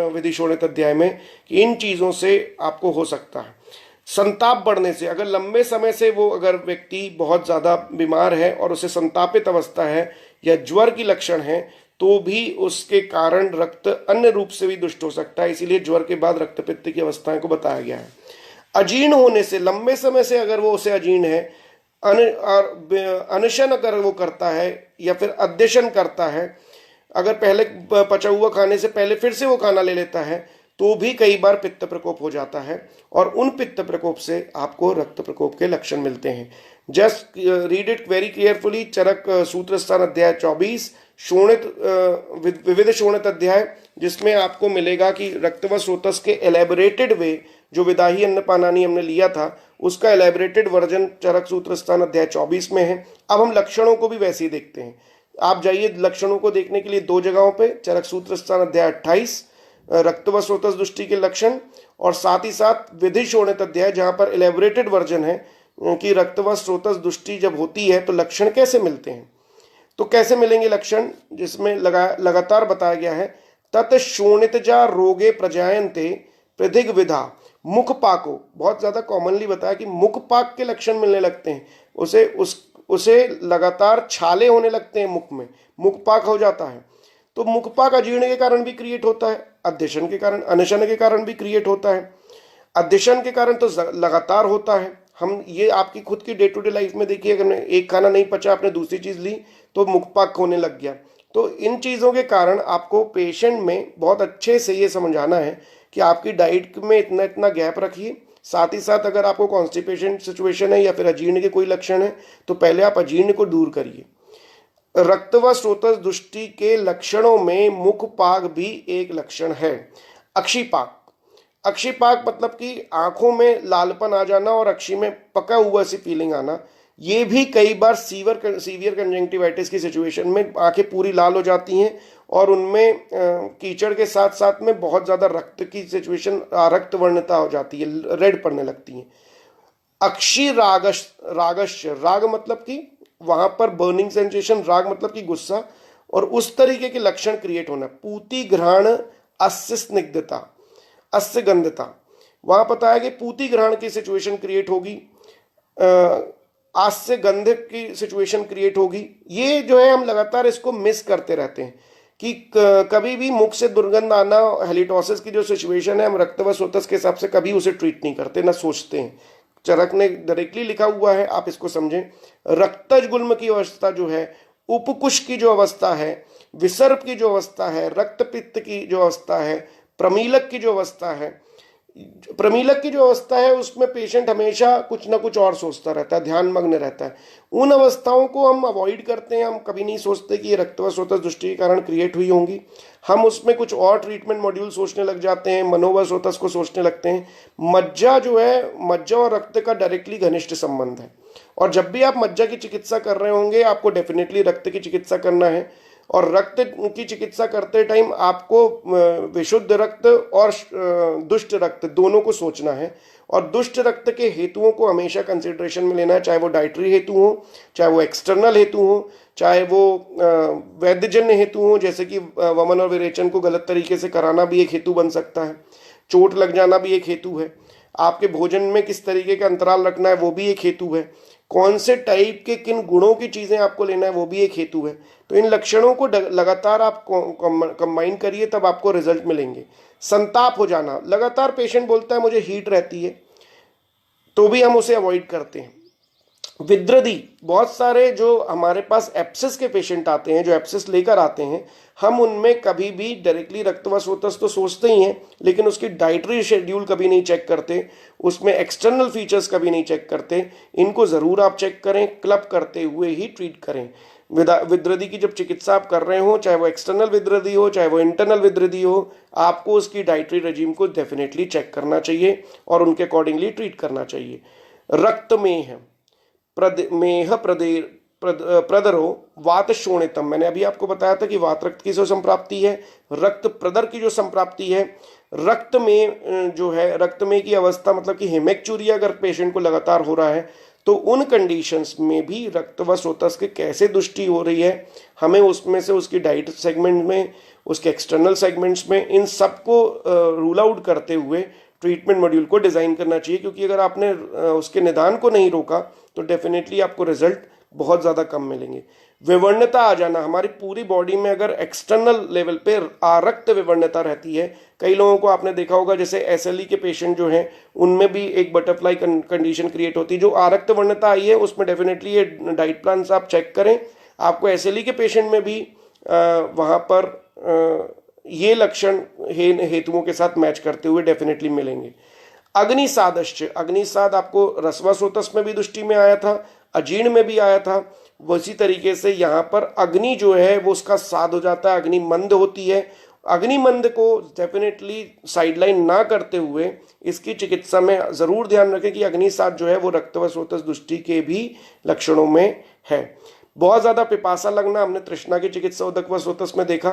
विधि शोणित अध्याय में कि इन चीजों से आपको हो सकता है। संताप बढ़ने से, अगर लंबे समय से वो अगर व्यक्ति बहुत ज़्यादा बीमार है और उसे संतापित अवस्था है या ज्वर की लक्षण है, तो भी उसके कारण रक्त अन्य रूप से भी दुष्ट हो सकता है। इसीलिए ज्वर के बाद रक्तपित्त की अवस्थाएं को बताया गया है। अजीर्ण होने से, लंबे समय से अगर वो उसे अजीर्ण है, अनशन अगर वो करता है या फिर अद्यशन करता है, अगर पहले पचा हुआ खाने से पहले फिर से वो खाना ले लेता है, तो भी कई बार पित्त प्रकोप हो जाता है और उन पित्त प्रकोप से आपको रक्त प्रकोप के लक्षण मिलते हैं। Just read it very carefully. Charak Sutrasthan अध्याय 24 शोणित विविध शोणित अध्याय, जिसमें आपको मिलेगा कि रक्त व स्रोतस के एलेबोरेटेड वे, जो विदाही अन्नपानानि हमने लिया था, उसका एलेबोरेटेड वर्जन चरक सूत्रस्थान अध्याय 24 में है। अब हम लक्षणों को भी वैसे ही देखते हैं। आप जाइए लक्षणों को देखने के लिए दो जगहों पे, चरक सूत्रस्थान अध्याय 28 रक्त व स्रोतस दृष्टि के लक्षण, और साथ ही साथ विधि शोणित अध्याय जहां पर एलेबोरेटेड वर्जन है कि रक्त व स्रोतस दृष्टि जब होती है तो लक्षण कैसे मिलते हैं। तो कैसे मिलेंगे लक्षण, जिसमें लगातार बताया गया है, तत् शोणितजा रोगे प्रजायन्ते पृथिग विधा मुखपाको, बहुत ज्यादा कॉमनली बताया कि मुखपाक के लक्षण मिलने लगते हैं। उसे लगातार छाले होने लगते हैं, मुख में मुखपाक हो जाता है। तो मुखपाक अजीर्ण के कारण भी क्रिएट होता है, अध्यशन के कारण, अनशन के कारण भी क्रिएट होता है। अध्यशन के कारण तो लगातार होता है। हम ये आपकी खुद की डे टू डे लाइफ में देखिए, अगर एक खाना नहीं पचा, आपने दूसरी चीज ली तो मुखपाक होने लग गया। तो इन चीजों के कारण आपको पेशेंट में बहुत अच्छे से ये समझाना है कि आपकी डाइट में इतना इतना गैप रखिए। साथ ही साथ अगर आपको कॉन्स्टिपेशन सिचुएशन है या फिर अजीर्ण के कोई लक्षण है तो पहले आप अजीर्ण को दूर करिए। रक्त व स्रोतस दृष्टि के लक्षणों में मुखपाक भी एक लक्षण है। अक्षिपाक, अक्षिपाक मतलब कि आंखों में लालपन आ जाना और अक्षि में पका हुआ सी फीलिंग आना। ये भी कई बार सीवियर कंजंक्टिवाइटिस की सिचुएशन में आंखें पूरी लाल हो जाती हैं और उनमें कीचड़ के साथ साथ में बहुत ज़्यादा रक्त की सिचुएशन, रक्त वर्णता हो जाती है, रेड पड़ने लगती हैं। अक्षि रागश्य, राग मतलब कि वहां पर बर्निंग सेंसेशन, राग मतलब कि गुस्सा, और उस तरीके के लक्षण क्रिएट होना। पूति ग्रहण अस्य स्निग्धता, अस्य गंधता, वहां पता है कि पूति ग्रहण की सिचुएशन क्रिएट होगी, आस्य गंध की सिचुएशन क्रिएट होगी। ये जो है हम लगातार इसको मिस करते रहते हैं कि कभी भी मुख से दुर्गंध आना, हेलिटोसिस की जो सिचुएशन है, हम रक्त व स्रोतस के हिसाब से कभी उसे ट्रीट नहीं करते, ना सोचते हैं। चरक ने डायरेक्टली लिखा हुआ है, आप इसको समझें। रक्तज गुल्म की अवस्था जो है, उपकुश की जो अवस्था है, विसर्प की जो अवस्था है, रक्तपित्त की जो अवस्था है, प्रमीलक की जो अवस्था है, प्रमीलक की जो अवस्था है उसमें पेशेंट हमेशा कुछ ना कुछ और सोचता रहता है, ध्यान मग्न रहता है। उन अवस्थाओं को हम अवॉइड करते हैं। हम कभी नहीं सोचते कि ये रक्त व स्रोतस दृष्टि के कारण क्रिएट हुई होंगी। हम उसमें कुछ और ट्रीटमेंट मॉड्यूल सोचने लग जाते हैं, मनो व स्रोतस को सोचने लगते हैं। मज्जा जो है, मज्जा और रक्त का डायरेक्टली घनिष्ठ संबंध है। और जब भी आप मज्जा की चिकित्सा कर रहे होंगे आपको डेफिनेटली रक्त की चिकित्सा करना है, और रक्त की चिकित्सा करते टाइम आपको विशुद्ध रक्त और दुष्ट रक्त दोनों को सोचना है, और दुष्ट रक्त के हेतुओं को हमेशा कंसिडरेशन में लेना है, चाहे वो डाइटरी हेतु हो, चाहे वो एक्सटर्नल हेतु हो, चाहे वो वैद्यजन्य हेतु हो, जैसे कि वमन और विरेचन को गलत तरीके से कराना भी एक हेतु बन सकता है, चोट लग जाना भी एक हेतु है, आपके भोजन में किस तरीके का अंतराल रखना है वो भी एक हेतु है, कौन से टाइप के किन गुणों की चीज़ें आपको लेना है वो भी एक हेतु है। तो इन लक्षणों को लगातार आप कंबाइन करिए, तब आपको रिजल्ट मिलेंगे। संताप हो जाना, लगातार पेशेंट बोलता है मुझे हीट रहती है, तो भी हम उसे अवॉइड करते हैं। विद्रदी, बहुत सारे जो हमारे पास एप्सिस के पेशेंट आते हैं, जो एप्सिस लेकर आते हैं, हम उनमें कभी भी डायरेक्टली रक्तवस्रोतस तो सोचते ही हैं, लेकिन उसकी डाइटरी शेड्यूल कभी नहीं चेक करते, उसमें एक्सटर्नल फीचर्स कभी नहीं चेक करते। इनको ज़रूर आप चेक करें, क्लब करते हुए ही ट्रीट करें। विद्रदी की जब चिकित्सा आप कर रहे हो, चाहे वो एक्सटर्नल विद्रदी हो चाहे वो इंटरनल विद्रदी हो, आपको उसकी डाइटरी रेजिम को डेफिनेटली चेक करना चाहिए और उनके अकॉर्डिंगली ट्रीट करना चाहिए। रक्त में मेह प्रदरो वात शोणितम, मैंने अभी आपको बताया था कि वात रक्त की जो संप्राप्ति है, रक्त प्रदर की जो संप्राप्ति है, रक्त में जो है, रक्त में की अवस्था मतलब कि हेमेक्चूरिया अगर पेशेंट को लगातार हो रहा है, तो उन कंडीशंस में भी रक्त व स्रोतस के कैसे दुष्टि हो रही है, हमें उसमें से उसकी डाइट सेगमेंट में, उसके एक्सटर्नल सेगमेंट्स में, इन सबको रूल आउट करते हुए ट्रीटमेंट मॉड्यूल को डिज़ाइन करना चाहिए। क्योंकि अगर आपने उसके निदान को नहीं रोका तो डेफिनेटली आपको रिजल्ट बहुत ज़्यादा कम मिलेंगे। विवर्णता आ जाना, हमारी पूरी बॉडी में अगर एक्सटर्नल लेवल पे आरक्त विवर्णता रहती है, कई लोगों को आपने देखा होगा जैसे एसएलई के पेशेंट जो हैं उनमें भी एक बटरफ्लाई कंडीशन क्रिएट होती है। जो आरक्त वर्णता आई है उसमें डेफिनेटली ये डाइट प्लान्स आप चेक करें, आपको एसएलई के पेशेंट में भी वहाँ पर ये लक्षण हेतुओं के साथ मैच करते हुए डेफिनेटली मिलेंगे। अग्निसादश्च, अग्निसाद आपको रसवस्रोतस में भी दृष्टि में आया था, अजीर्ण में भी आया था, उसी तरीके से यहाँ पर अग्नि जो है वो उसका साध हो जाता है, अग्नि मंद होती है। अग्नि मंद को डेफिनेटली साइडलाइन ना करते हुए इसकी चिकित्सा में ज़रूर ध्यान रखें कि अग्निसाद जो है वो रक्तवस्रोतस दृष्टि के भी लक्षणों में है। बहुत ज़्यादा पिपासा लगना, हमने तृष्णा की चिकित्सा उदकवस्रोतस में देखा।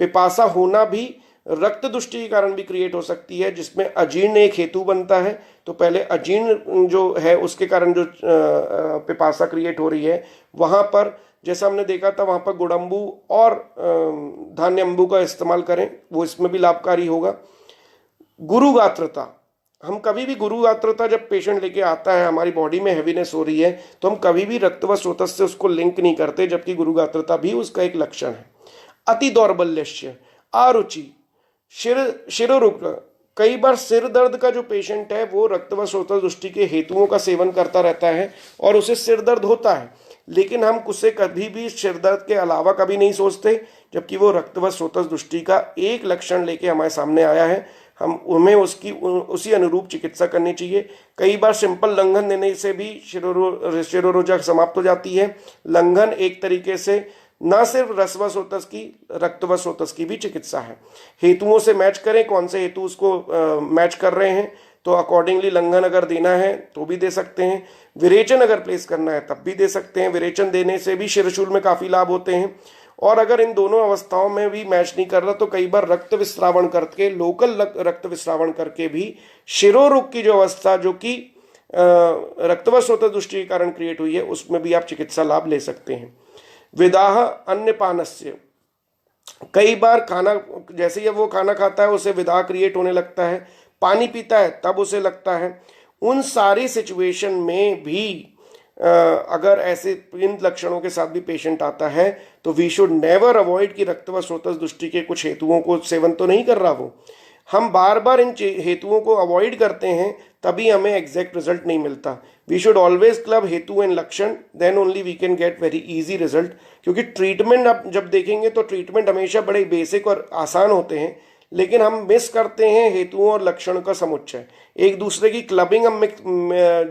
पिपासा होना भी रक्त दुष्टि के कारण भी क्रिएट हो सकती है, जिसमें अजीर्ण एक हेतु बनता है। तो पहले अजीर्ण जो है उसके कारण जो पिपासा क्रिएट हो रही है, वहाँ पर जैसा हमने देखा था वहाँ पर गुड़म्बू और धान्यम्बू का इस्तेमाल करें, वो इसमें भी लाभकारी होगा। गुरुगात्रता, हम कभी भी गुरुगात्रता जब पेशेंट लेके आता है, हमारी बॉडी में हैवीनेस हो रही है, तो हम कभी भी रक्त व स्रोतस से उसको लिंक नहीं करते, जबकि गुरुगात्रता भी उसका एक लक्षण है। अति दौर्बल्यस्य, अरुचि, शिरोरुक, कई बार सिर दर्द का जो पेशेंट है वो रक्त व स्रोतस दृष्टि के हेतुओं का सेवन करता रहता है और उसे सिर दर्द होता है, लेकिन हम उसे कभी भी सिर दर्द के अलावा कभी नहीं सोचते, जबकि वो रक्त व स्रोतस दृष्टि का एक लक्षण लेके हमारे सामने आया है। हमें उसी अनुरूप चिकित्सा करनी चाहिए। कई बार सिंपल लंघन देने से भी शिरोरोजा समाप्त हो जाती है। लंघन एक तरीके से न सिर्फ रस व स्रोतस की, रक्त व स्रोतस की भी चिकित्सा है। हेतुओं से मैच करें, कौन से हेतु उसको मैच कर रहे हैं, तो अकॉर्डिंगली लंघन अगर देना है तो भी दे सकते हैं। विरेचन अगर प्लेस करना है तब भी दे सकते हैं। विरेचन देने से भी शिरशूल में काफ़ी लाभ होते हैं। और अगर इन दोनों अवस्थाओं में भी मैच नहीं कर रहा तो कई बार रक्त विस्रावण करके, लोकल रक्त विस्रावण करके भी शिरोरुक की जो अवस्था जो कि रक्त व स्रोतस दृष्टि के कारण क्रिएट हुई है, उसमें भी आप चिकित्सा लाभ ले सकते हैं। विदाह अन्नपानस्य, कई बार खाना जैसे ही वो खाना खाता है उसे विदाह क्रिएट होने लगता है, पानी पीता है तब उसे लगता है। उन सारी सिचुएशन में भी अगर ऐसे इन लक्षणों के साथ भी पेशेंट आता है तो वी शुड नेवर अवॉइड कि रक्त व स्रोतस दृष्टि के कुछ हेतुओं को सेवन तो नहीं कर रहा वो। हम बार बार इन हेतुओं को अवॉइड करते हैं तभी हमें एग्जैक्ट रिजल्ट नहीं मिलता। वी शुड ऑलवेज क्लब हेतु एंड लक्षण, then only we can get very easy result. क्योंकि ट्रीटमेंट आप जब देखेंगे तो ट्रीटमेंट हमेशा बड़े बेसिक और आसान होते हैं, लेकिन हम मिस करते हैं हेतुओं और लक्षण का समुच्चय। एक दूसरे की क्लबिंग हम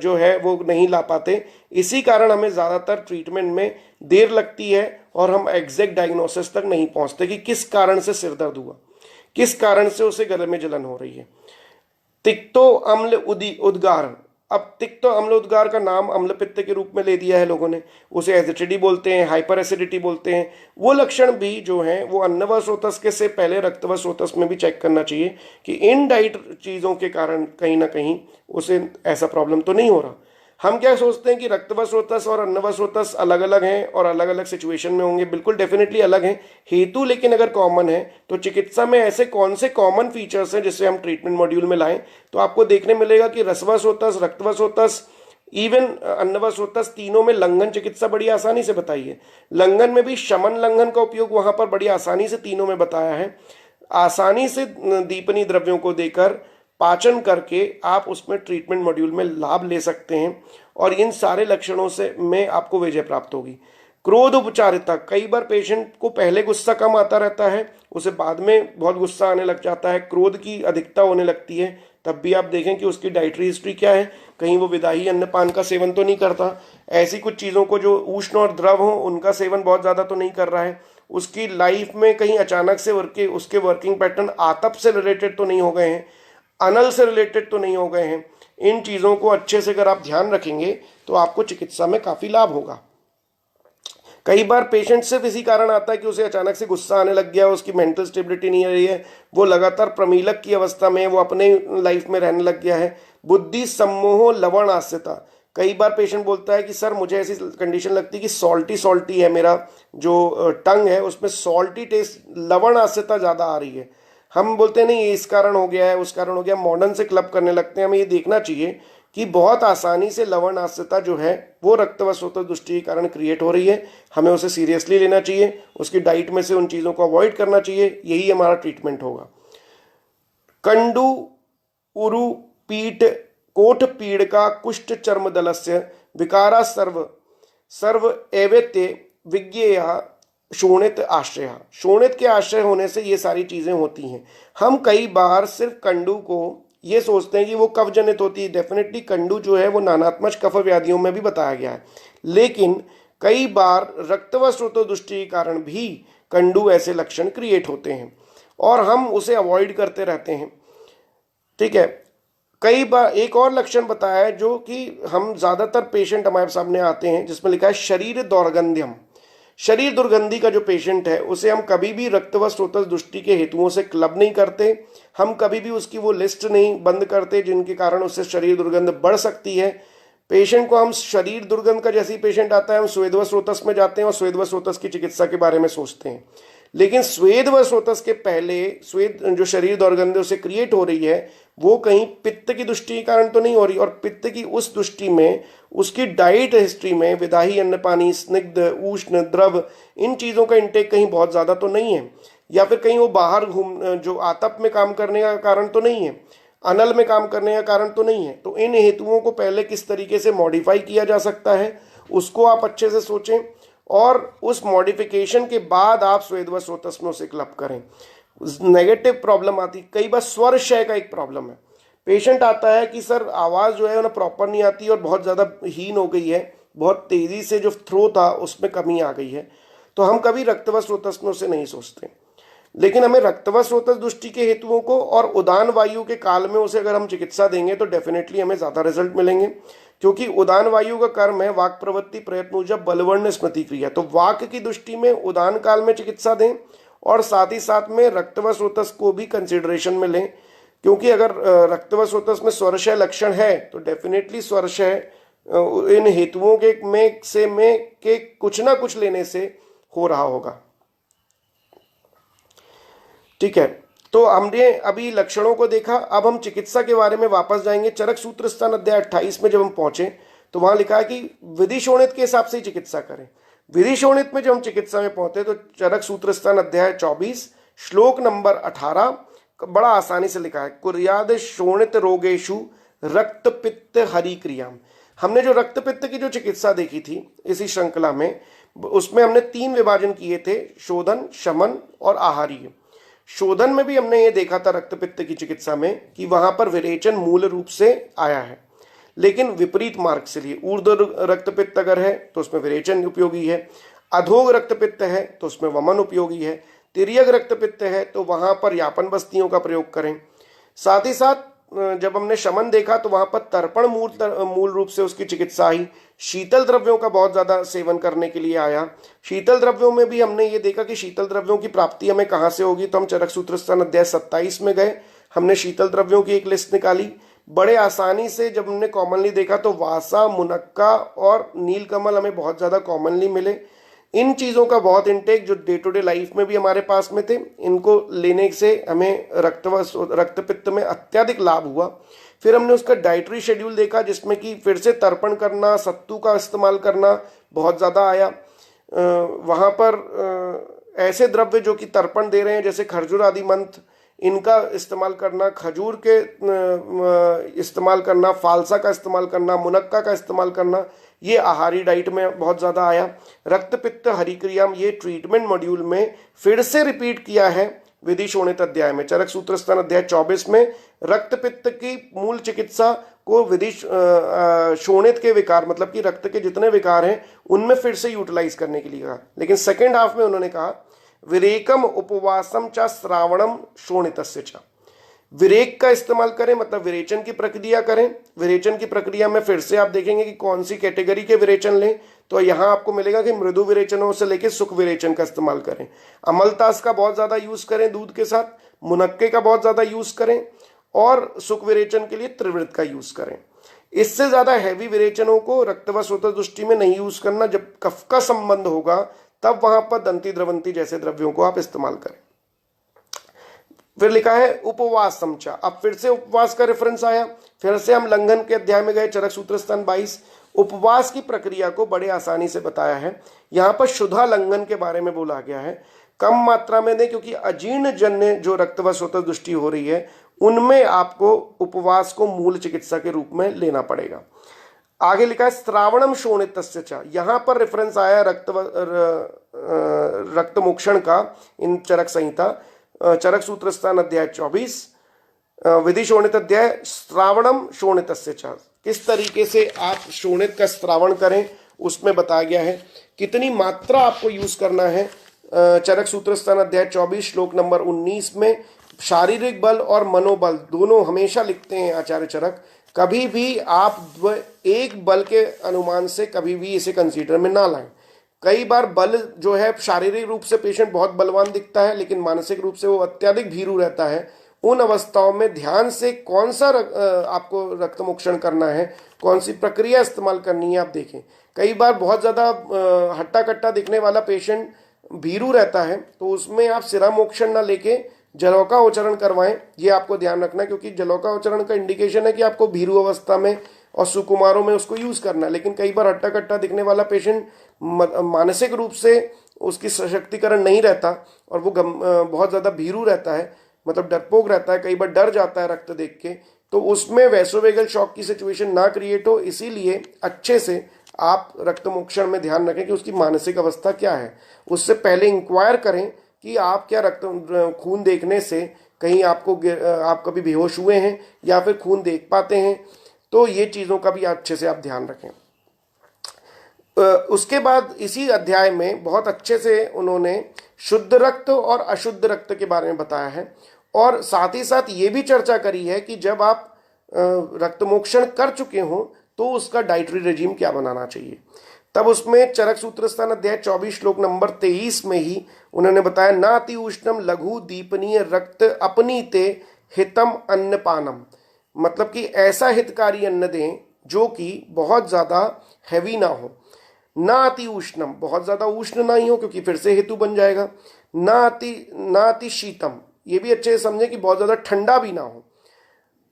जो है वो नहीं ला पाते, इसी कारण हमें ज़्यादातर ट्रीटमेंट में देर लगती है और हम एग्जैक्ट डायग्नोसिस तक नहीं पहुंचते कि किस कारण से सिर दर्द हुआ, किस कारण से उसे गले में जलन हो रही है। तिक्तो अम्ल उद्गार, अब तिक्त अम्ल उद्गार का नाम अम्ल पित्त के रूप में ले दिया है लोगों ने, उसे एसिडिटी बोलते हैं, हाइपर एसिडिटी बोलते हैं। वो लक्षण भी जो हैं वो अन्न व स्रोतस के से पहले रक्त व स्रोतस में भी चेक करना चाहिए कि इन डाइट चीज़ों के कारण कहीं ना कहीं उसे ऐसा प्रॉब्लम तो नहीं हो रहा। हम क्या सोचते हैं कि रक्त व स्रोतस और अन्न व स्रोतस अलग अलग हैं और अलग अलग सिचुएशन में होंगे, बिल्कुल डेफिनेटली अलग हैं। हेतु लेकिन अगर कॉमन है तो चिकित्सा में ऐसे कौन से कॉमन फीचर्स हैं जिससे हम ट्रीटमेंट मॉड्यूल में लाएं, तो आपको देखने मिलेगा कि रस व स्रोतस, रक्त व स्रोतस, इवन अन्न व स्रोतस, तीनों में लंघन चिकित्सा बड़ी आसानी से बताई है। लंघन में भी शमन लंघन का उपयोग वहां पर बड़ी आसानी से तीनों में बताया है। आसानी से दीपनी द्रव्यों को देकर पाचन करके आप उसमें ट्रीटमेंट मॉड्यूल में लाभ ले सकते हैं और इन सारे लक्षणों से में आपको विजय प्राप्त होगी। क्रोध उपचारिता, कई बार पेशेंट को पहले गुस्सा कम आता रहता है, उसे बाद में बहुत गुस्सा आने लग जाता है, क्रोध की अधिकता होने लगती है, तब भी आप देखें कि उसकी डाइटरी हिस्ट्री क्या है, कहीं वो विदाही अन्नपान का सेवन तो नहीं करता, ऐसी कुछ चीज़ों को जो उष्ण और द्रव हो उनका सेवन बहुत ज़्यादा तो नहीं कर रहा है, उसकी लाइफ में कहीं अचानक से उसके वर्किंग पैटर्न आतप से रिलेटेड तो नहीं हो गए हैं, अनल से रिलेटेड तो नहीं हो गए हैं। इन चीज़ों को अच्छे से अगर आप ध्यान रखेंगे तो आपको चिकित्सा में काफ़ी लाभ होगा। कई बार पेशेंट सिर्फ इसी कारण आता है कि उसे अचानक से गुस्सा आने लग गया, उसकी मेंटल स्टेबिलिटी नहीं रही है, वो लगातार प्रमीलक की अवस्था में, वो अपने लाइफ में रहने लग गया है। बुद्धि सम्मोह लवण आस्यता, कई बार पेशेंट बोलता है कि सर मुझे ऐसी कंडीशन लगती है कि सॉल्टी सॉल्टी है, मेरा जो टंग है उसमें सॉल्टी टेस्ट, लवण आस्यता ज़्यादा आ रही है। हम बोलते हैं नहीं ये इस कारण हो गया है, उस कारण हो गया, मॉडर्न से क्लब करने लगते हैं। हमें ये देखना चाहिए कि बहुत आसानी से लवणास्यता जो है वो रक्त व स्रोत दुष्टि के कारण क्रिएट हो रही है। हमें उसे सीरियसली लेना चाहिए, उसकी डाइट में से उन चीज़ों को अवॉइड करना चाहिए, यही हमारा ट्रीटमेंट होगा। कंडु उरु पीठ कोठ पीड़का कुष्ठ चर्म दलस्य विकारा सर्व सर्व एवेत्य विज्ञेया शोणित आश्रय, शोणित के आश्रय होने से ये सारी चीज़ें होती हैं। हम कई बार सिर्फ कंडू को ये सोचते हैं कि वो कफ जनित होती है, डेफिनेटली कंडू जो है वो नानात्मक कफ व्याधियों में भी बताया गया है, लेकिन कई बार रक्त व स्रोत दुष्टि के कारण भी कंडू ऐसे लक्षण क्रिएट होते हैं और हम उसे अवॉइड करते रहते हैं। ठीक है, कई बार एक और लक्षण बताया है जो कि हम ज़्यादातर पेशेंट हमारे सामने आते हैं जिसमें लिखा है शरीर दौर्गंध्यम। शरीर दुर्गंधी का जो पेशेंट है उसे हम कभी भी रक्त व स्रोतस दुष्टि के हेतुओं से क्लब नहीं करते, हम कभी भी उसकी वो लिस्ट नहीं बंद करते जिनके कारण उससे शरीर दुर्गंध बढ़ सकती है। पेशेंट को हम शरीर दुर्गंध का जैसे ही पेशेंट आता है हम स्वेद व स्रोतस में जाते हैं और स्वेद व स्रोतस की चिकित्सा के बारे में सोचते हैं, लेकिन स्वेद व स्रोतस के पहले स्वेद जो शरीर दुर्गंध उसे क्रिएट हो रही है वो कहीं पित्त की दुष्टि के कारण तो नहीं हो रही, और पित्त की उस दुष्टि में उसकी डाइट हिस्ट्री में विदाही अन्न पानी स्निग्ध उष्ण द्रव इन चीज़ों का इंटेक कहीं बहुत ज़्यादा तो नहीं है, या फिर कहीं वो बाहर जो आतप में काम करने का कारण तो नहीं है, अनल में काम करने का कारण तो नहीं है। तो इन हेतुओं को पहले किस तरीके से मॉडिफाई किया जा सकता है उसको आप अच्छे से सोचें और उस मॉडिफिकेशन के बाद आप स्वेद व स्रोतस में उसे क्लब करें। नेगेटिव प्रॉब्लम आती, कई बार स्वर क्षय का एक प्रॉब्लम है, पेशेंट आता है कि सर आवाज़ जो है ना प्रॉपर नहीं आती और बहुत ज़्यादा हीन हो गई है, बहुत तेज़ी से जो थ्रो था उसमें कमी आ गई है, तो हम कभी रक्त व स्रोतस में उसे नहीं सोचते, लेकिन हमें रक्त व स्रोतस दुष्टि के हेतुओं को और उदान वायु के काल में उसे अगर हम चिकित्सा देंगे तो डेफिनेटली हमें ज़्यादा रिजल्ट मिलेंगे, क्योंकि उदान वायु का कर्म है वाक प्रवृत्ति प्रयत्न ऊर्जा बलवर्ण स्मृति क्रिया। तो वाक की दृष्टि में उदान काल में चिकित्सा दें और साथ ही साथ में रक्त व स्रोतस को भी कंसिडरेशन में लें, क्योंकि अगर रक्त व स्रोतस में स्वरक्षय लक्षण है तो डेफिनेटली स्वरक्षय इन हेतुओं के कुछ ना कुछ लेने से हो रहा होगा। ठीक है, तो हमने अभी लक्षणों को देखा, अब हम चिकित्सा के बारे में वापस जाएंगे। चरक सूत्र स्थान अध्याय 28 में जब हम पहुंचे तो वहां लिखा है कि विधि शोणित के हिसाब से चिकित्सा करें। विधि शोणित में जब हम चिकित्सा में पहुंचे तो चरक सूत्र स्थान अध्याय 24 श्लोक नंबर 18 बड़ा आसानी से लिखा है, कुर्याद शोणित रोगेशु रक्त पित्त हरि क्रियाम। हमने जो रक्त पित्त की जो चिकित्सा देखी थी इसी श्रृंखला में, उसमें हमने 3 विभाजन किए थे, शोधन, शमन और आहारीय। शोधन में भी हमने ये देखा था रक्त पित्त की चिकित्सा में कि वहां पर विरेचन मूल रूप से आया है, लेकिन विपरीत मार्ग से लिए। ऊर्ध्व रक्त पित्त अगर है तो उसमें विरेचन उपयोगी है, अधोग रक्त पित्त है तो उसमें वमन उपयोगी है, तिर्यक रक्त पित्त है तो वहां पर यापन बस्तियों का प्रयोग करें। साथ ही साथ जब हमने शमन देखा तो वहां पर तर्पण मूल रूप से उसकी चिकित्सा आई। शीतल द्रव्यों का बहुत ज्यादा सेवन करने के लिए आया। शीतल द्रव्यों में भी हमने ये देखा कि शीतल द्रव्यों की प्राप्ति हमें कहाँ से होगी, तो हम चरक सूत्र स्थान अध्याय 27 में गए, हमने शीतल द्रव्यों की एक लिस्ट निकाली। बड़े आसानी से जब हमने कॉमनली देखा तो वासा, मुनक्का और नीलकमल हमें बहुत ज्यादा कॉमनली मिले। इन चीज़ों का बहुत इंटेक जो डे टू डे लाइफ में भी हमारे पास में थे, इनको लेने से हमें रक्त पित्त में अत्यधिक लाभ हुआ। फिर हमने उसका डाइटरी शेड्यूल देखा जिसमें कि फिर से तर्पण करना, सत्तू का इस्तेमाल करना बहुत ज़्यादा आया। वहाँ पर ऐसे द्रव्य जो कि तर्पण दे रहे हैं जैसे खरजूर आदि मंत्र, इनका इस्तेमाल करना, खजूर के इस्तेमाल करना, फालसा का इस्तेमाल करना, मुनक्का का इस्तेमाल करना, ये आहारी डाइट में बहुत ज़्यादा आया। रक्त पित्त हरिक्रिया ये ट्रीटमेंट मॉड्यूल में फिर से रिपीट किया है विधि शोणित अध्याय में, चरक सूत्र स्थान अध्याय 24 में रक्त पित्त की मूल चिकित्सा को विधि शोणित के विकार मतलब कि रक्त के जितने विकार हैं उनमें फिर से यूटिलाइज करने के लिए कहा। लेकिन सेकेंड हाफ में उन्होंने कहा विरेकम उपवासम च श्रावणम शोणितस्य च, विरेक का इस्तेमाल करें मतलब विरेचन की प्रक्रिया करें। विरेचन की प्रक्रिया में फिर से आप देखेंगे कि कौन सी कैटेगरी के विरेचन लें, तो यहां आपको मिलेगा कि मृदु विरेचनों से लेकर सुख विरेचन का इस्तेमाल करें। अमलतास का बहुत ज्यादा यूज करें दूध के साथ, मुनक्के का बहुत ज्यादा यूज करें और सुख विरेचन के लिए त्रिवृत का यूज करें। इससे ज्यादा हैवी विरेचनों को रक्त व स्रोत दृष्टि में नहीं यूज करना। जब कफ का संबंध होगा तब वहां पर दंती द्रवंती जैसे द्रव्यों को आप इस्तेमाल करें। फिर लिखा है उपवास समचा, अब फिर से उपवास का रेफरेंस आया। फिर से हम लंघन के अध्याय में गए, चरक सूत्र स्थान 22। उपवास की प्रक्रिया को बड़े आसानी से बताया है। यहाँ पर शुद्धा लंघन के बारे में बोला गया है। कम मात्रा में दें क्योंकि अजीर्ण जन्य जो रक्त व स्रोत दृष्टि हो रही है उनमें आपको उपवास को मूल चिकित्सा के रूप में लेना पड़ेगा। आगे लिखा है श्रावणम शोणितस्य च, यहाँ पर रेफरेंस आया रक्त मोक्षण का इन चरक संहिता चरक सूत्र स्थान अध्याय 24 विधि शोणित अध्याय श्रावणम शोणितस्य च, किस तरीके से आप शोणित का श्रावण करें उसमें बताया गया है। कितनी मात्रा आपको यूज करना है, चरक सूत्र स्थान अध्याय 24 श्लोक नंबर 19 में शारीरिक बल और मनोबल दोनों हमेशा लिखते हैं आचार्य चरक। कभी भी आप एक बल के अनुमान से कभी भी इसे कंसीडर में ना लाएं। कई बार बल जो है शारीरिक रूप से पेशेंट बहुत बलवान दिखता है लेकिन मानसिक रूप से वो अत्यधिक भीरू रहता है। उन अवस्थाओं में ध्यान से कौन सा आपको रक्त मोक्षण करना है, कौन सी प्रक्रिया इस्तेमाल करनी है आप देखें। कई बार बहुत ज़्यादा हट्टा कट्टा दिखने वाला पेशेंट भीरू रहता है तो उसमें आप सिरा मोक्षण ना लेके जलौका उच्चारण करवाएं, ये आपको ध्यान रखना है क्योंकि जलौका उच्चारण का इंडिकेशन है कि आपको भीरू अवस्था में और सुकुमारों में उसको यूज करना है। लेकिन कई बार हट्टा कट्टा दिखने वाला पेशेंट मानसिक रूप से उसकी सशक्तिकरण नहीं रहता और वो बहुत ज़्यादा भीरू रहता है, मतलब डरपोक रहता है, कई बार डर जाता है रक्त देख के, तो उसमें वैसोवेगल शॉक की सिचुएशन ना क्रिएट हो। इसीलिए अच्छे से आप रक्त मोक्षण में ध्यान रखें कि उसकी मानसिक अवस्था क्या है। उससे पहले इंक्वायर करें कि आप क्या रक्त खून देखने से कहीं आप कभी बेहोश हुए हैं या फिर खून देख पाते हैं, तो ये चीज़ों का भी अच्छे से आप ध्यान रखें। उसके बाद इसी अध्याय में बहुत अच्छे से उन्होंने शुद्ध रक्त और अशुद्ध रक्त के बारे में बताया है और साथ ही साथ ये भी चर्चा करी है कि जब आप रक्त मोक्षण कर चुके हो तो उसका डाइटरी रेजिम क्या बनाना चाहिए। तब उसमें चरक सूत्र स्थान अध्याय 24 श्लोक नंबर 23 में ही उन्होंने बताया नाति उष्णम लघु दीपनीय रक्त अपनीते हितम अन्नपानम, मतलब कि ऐसा हितकारी अन्न दें जो कि बहुत ज़्यादा हैवी ना हो। ना अति उष्णम, बहुत ज़्यादा उष्ण ना ही हो क्योंकि फिर से हेतु बन जाएगा। ना अति शीतम, ये भी अच्छे से समझें कि बहुत ज़्यादा ठंडा भी ना हो।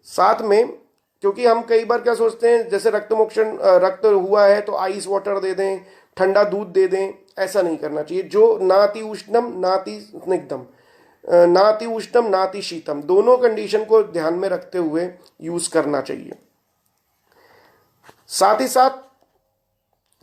साथ में क्योंकि हम कई बार क्या सोचते हैं जैसे रक्त हुआ है तो आइस वाटर दे दें, ठंडा दूध दे दें, ऐसा नहीं करना चाहिए। जो ना अति उष्णम ना अति स्निग्धम, ना अति उष्णम ना अति शीतम, दोनों कंडीशन को ध्यान में रखते हुए यूज करना चाहिए। साथ ही साथ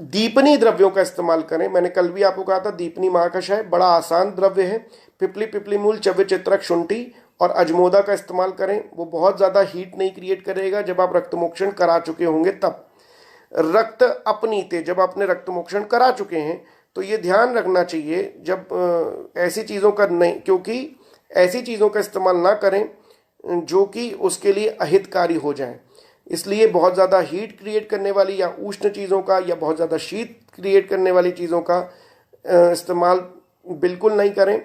दीपनी द्रव्यों का इस्तेमाल करें। मैंने कल भी आपको कहा था दीपनी महाकषाय बड़ा आसान द्रव्य है। पिपली मूल, चव्य चित्रक, शुंठी और अजमोदा का इस्तेमाल करें। वो बहुत ज़्यादा हीट नहीं क्रिएट करेगा। जब आप रक्त मोक्षण करा चुके होंगे तब रक्त अपनीते, जब आपने रक्त मोक्षण करा चुके हैं तो ये ध्यान रखना चाहिए जब ऐसी चीज़ों का नहीं, क्योंकि ऐसी चीज़ों का इस्तेमाल ना करें जो कि उसके लिए अहितकारी हो जाएं। इसलिए बहुत ज़्यादा हीट क्रिएट करने वाली या उष्ण चीज़ों का या बहुत ज़्यादा शीत क्रिएट करने वाली चीज़ों का इस्तेमाल बिल्कुल नहीं करें।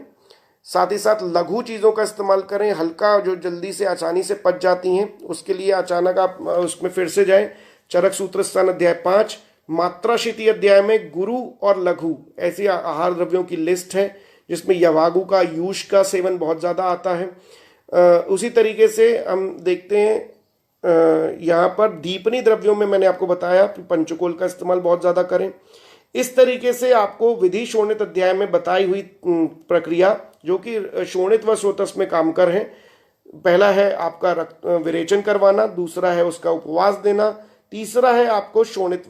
साथ ही साथ लघु चीज़ों का इस्तेमाल करें, हल्का जो जल्दी से आसानी से पच जाती हैं, उसके लिए अचानक आप उसमें फिर से जाएं। चरक सूत्र स्थान अध्याय 5 मात्राशीति अध्याय में गुरु और लघु ऐसी आहार द्रव्यों की लिस्ट है, जिसमें यवागु का, यूष का सेवन बहुत ज़्यादा आता है। उसी तरीके से हम देखते हैं यहाँ पर दीपनी द्रव्यों में मैंने आपको बताया पंचकोल का इस्तेमाल बहुत ज़्यादा करें। इस तरीके से आपको विधि शोणित अध्याय में बताई हुई प्रक्रिया, जो कि शोणित व स्रोतस में काम कर है, पहला है आपका रक्त विरेचन करवाना, दूसरा है उसका उपवास देना, तीसरा है आपको शोणित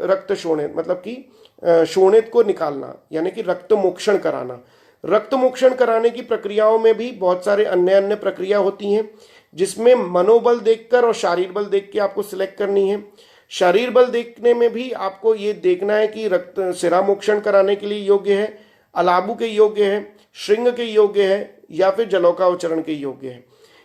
रक्त शोणित मतलब कि शोणित को निकालना, यानी कि रक्त मोक्षण कराना। रक्त मोक्षण कराने की प्रक्रियाओं में भी बहुत सारे अन्य अन्य प्रक्रिया होती हैं, जिसमें मनोबल देखकर और शारीर बल देख के आपको सिलेक्ट करनी है। शारीर बल देखने में भी आपको ये देखना है कि रक्त सिरा मोक्षण कराने के लिए योग्य है, अलाबु के योग्य है, श्रृंग के योग्य है, या फिर जलौकावचरण के योग्य है।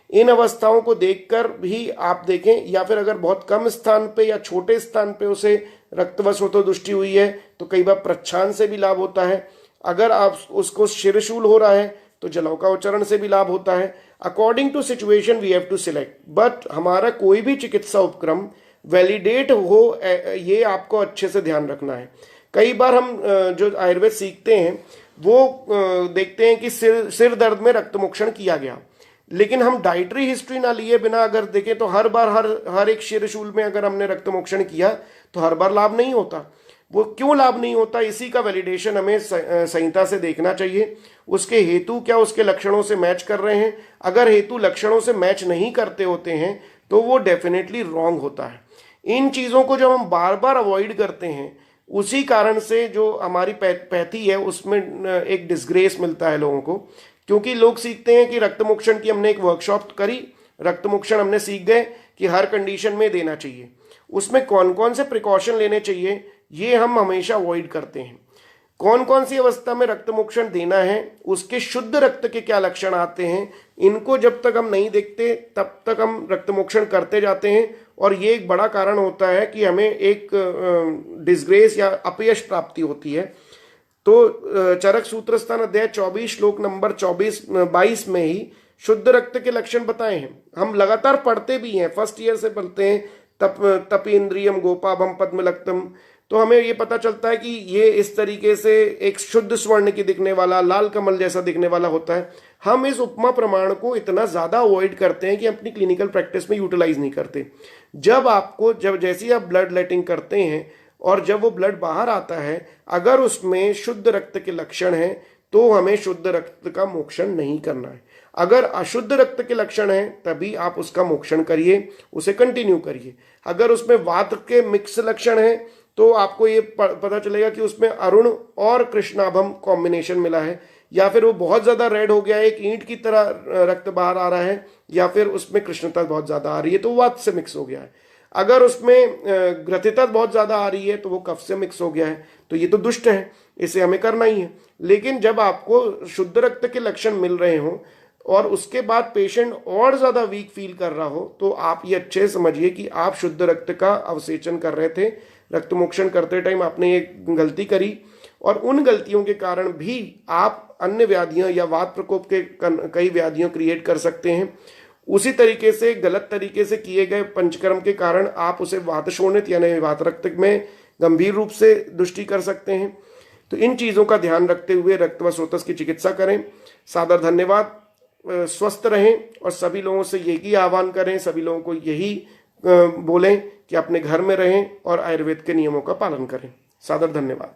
इन अवस्थाओं को देखकर भी आप देखें, या फिर अगर बहुत कम स्थान पे या छोटे स्थान पे उसे रक्त व स्रोतो दृष्टि हुई है तो कई बार प्रच्छान से भी लाभ होता है। अगर आप उसको शिरशूल हो रहा है तो जलौकावचरण से भी लाभ होता है। According to situation we have to select, but हमारा कोई भी चिकित्सा उपक्रम वैलिडेट हो, ये आपको अच्छे से ध्यान रखना है। कई बार हम जो आयुर्वेद सीखते हैं वो देखते हैं कि सिर दर्द में रक्त मोक्षण किया गया, लेकिन हम डाइटरी हिस्ट्री ना लिए बिना अगर देखें तो हर बार हर एक शिरशूल में अगर हमने रक्त मोक्षण किया तो हर बार लाभ नहीं होता। वो क्यों लाभ नहीं होता, इसी का वैलिडेशन हमें संहिता से देखना चाहिए। उसके हेतु क्या उसके लक्षणों से मैच कर रहे हैं। अगर हेतु लक्षणों से मैच नहीं करते होते हैं तो वो डेफिनेटली रॉन्ग होता है। इन चीज़ों को जब हम बार बार अवॉइड करते हैं, उसी कारण से जो हमारी पैथी है उसमें एक डिस्ग्रेस मिलता है लोगों को, क्योंकि लोग सीखते हैं कि रक्त मोक्षण की हमने एक वर्कशॉप करी, रक्त मोक्षण हमने सीख गए कि हर कंडीशन में देना चाहिए, उसमें कौन कौन से प्रिकॉशन लेने चाहिए ये हम हमेशा अवॉइड करते हैं। कौन कौन सी अवस्था में रक्त मोक्षण देना है, उसके शुद्ध रक्त के क्या लक्षण आते हैं, इनको जब तक हम नहीं देखते तब तक हम रक्त मोक्षण करते जाते हैं, और ये एक बड़ा कारण होता है कि हमें एक डिस्ग्रेस या अपयश प्राप्ति होती है। तो चरक सूत्र स्थान अध्याय 24 श्लोक नंबर 22 में ही शुद्ध रक्त के लक्षण बताए हैं। हम लगातार पढ़ते भी हैं, फर्स्ट ईयर से पढ़ते हैं, तपेन्द्रियम गोपाभम पद्मलक्तम, तो हमें ये पता चलता है कि ये इस तरीके से एक शुद्ध स्वर्ण की दिखने वाला, लाल कमल जैसा दिखने वाला होता है। हम इस उपमा प्रमाण को इतना ज़्यादा अवॉइड करते हैं कि अपनी क्लिनिकल प्रैक्टिस में यूटिलाइज नहीं करते। जब जैसे ही आप ब्लड लेटिंग करते हैं और जब वो ब्लड बाहर आता है, अगर उसमें शुद्ध रक्त के लक्षण हैं तो हमें शुद्ध रक्त का मोक्षण नहीं करना है। अगर अशुद्ध रक्त के लक्षण हैं तभी आप उसका मोक्षण करिए, उसे कंटिन्यू करिए। अगर उसमें वात के मिक्स लक्षण हैं तो आपको ये पता चलेगा कि उसमें अरुण और कृष्णाभम कॉम्बिनेशन मिला है, या फिर वो बहुत ज़्यादा रेड हो गया है, एक ईंट की तरह रक्त बाहर आ रहा है, या फिर उसमें कृष्णता बहुत ज़्यादा आ रही है तो वात से मिक्स हो गया है। अगर उसमें ग्रथिता बहुत ज़्यादा आ रही है तो वो कफ से मिक्स हो गया है, तो ये तो दुष्ट है, इसे हमें करना ही है। लेकिन जब आपको शुद्ध रक्त के लक्षण मिल रहे हों और उसके बाद पेशेंट और ज़्यादा वीक फील कर रहा हो, तो आप ये अच्छे समझिए कि आप शुद्ध रक्त का अवसेचन कर रहे थे, रक्त मोक्षण करते टाइम आपने एक गलती करी, और उन गलतियों के कारण भी आप अन्य व्याधियां या वात प्रकोप के कई व्याधियां क्रिएट कर सकते हैं। उसी तरीके से गलत तरीके से किए गए पंचकर्म के कारण आप उसे वात शोणित यानी वात रक्त में गंभीर रूप से दृष्टि कर सकते हैं। तो इन चीज़ों का ध्यान रखते हुए रक्त व स्रोतस की चिकित्सा करें। सादर धन्यवाद। स्वस्थ रहें और सभी लोगों से यही आह्वान करें, सभी लोगों को यही बोलें कि अपने घर में रहें और आयुर्वेद के नियमों का पालन करें। सादर धन्यवाद।